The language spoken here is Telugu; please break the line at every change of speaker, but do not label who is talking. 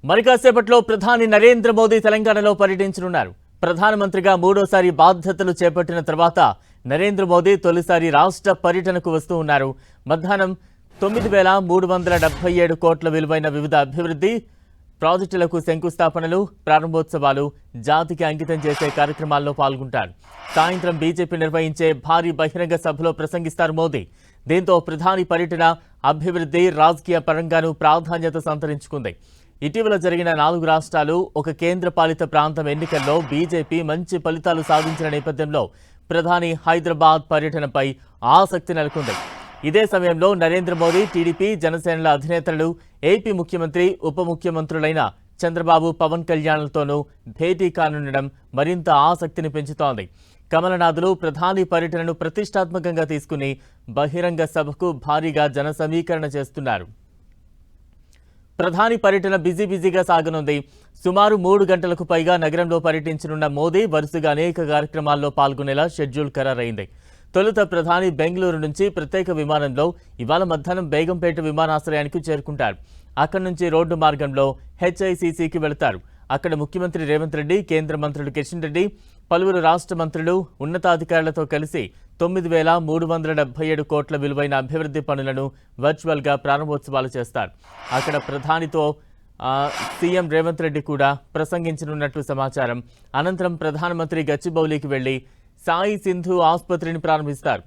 మరి కాసేపట్లో ప్రధాని నరేంద్ర మోదీ తెలంగాణలో పర్యటించనున్నారు. ప్రధానమంత్రిగా మూడోసారి బాధ్యతలు చేపట్టిన తర్వాత నరేంద్ర మోదీ తొలిసారి రాష్ట్ర పర్యటనకు వస్తూ ఉన్నారు. మధ్యాహ్నం 9,377 కోట్ల విలువైన వివిధ అభివృద్ధి ప్రాజెక్టులకు శంకుస్థాపనలు, ప్రారంభోత్సవాలు, జాతికి అంకితం చేసే కార్యక్రమాల్లో పాల్గొంటారు. సాయంత్రం బీజేపీ నిర్వహించే భారీ బహిరంగ సభలో ప్రసంగిస్తారు మోదీ. దీంతో ప్రధాని పర్యటన అభివృద్ధి, రాజకీయ పరంగానూ ప్రాధాన్యత సంతరించుకుంది. ఇటీవల జరిగిన 4 రాష్ట్రాలు, ఒక కేంద్రపాలిత ప్రాంతం ఎన్నికల్లో బీజేపీ మంచి ఫలితాలు సాధించిన నేపథ్యంలో ప్రధాని హైదరాబాద్ పర్యటనపై ఆసక్తి నెలకొంది. ఇదే సమయంలో నరేంద్ర మోదీ, టీడీపీ, జనసేనల అధినేతలు, ఏపీ ముఖ్యమంత్రి, ఉప ముఖ్యమంత్రులైన చంద్రబాబు, పవన్ కళ్యాణ్లతోనూ భేటీ కానుండడం మరింత ఆసక్తిని పెంచుతోంది. కమలనాథులు ప్రధాని పర్యటనను ప్రతిష్టాత్మకంగా తీసుకుని బహిరంగ సభకు భారీగా జన సమీకరణ చేస్తున్నారు. ప్రధాని పర్యటన బిజీగా సాగనుంది. సుమారు 3 గంటలకు పైగా నగరంలో పర్యటించనున్న మోదీ వరుసగా అనేక కార్యక్రమాల్లో పాల్గొనేలా షెడ్యూల్ ఖరారైంది. తొలుత ప్రధాని బెంగళూరు నుంచి ప్రత్యేక విమానంలో ఇవాళ మధ్యాహ్నం బేగంపేట విమానాశ్రయానికి చేరుకుంటారు. అక్కడి నుంచి రోడ్డు మార్గంలో హెచ్ఐసిసికి వెళతారు. అక్కడ ముఖ్యమంత్రి రేవంత్ రెడ్డి, కేంద్ర మంత్రులు కిషన్ రెడ్డి, పలువురు రాష్ట్ర మంత్రులు, ఉన్నతాధికారులతో కలిసి 9,377 కోట్ల విలువైన అభివృద్ధి పనులను వర్చువల్గా ప్రారంభోత్సవాలు చేస్తారు. అక్కడ ప్రధానితో సీఎం రేవంత్ రెడ్డి కూడా ప్రసంగించనున్నట్లు సమాచారం. అనంతరం ప్రధానమంత్రి గచ్చిబౌలికి వెళ్లి సాయి సింధు ఆసుపత్రిని ప్రారంభిస్తారు.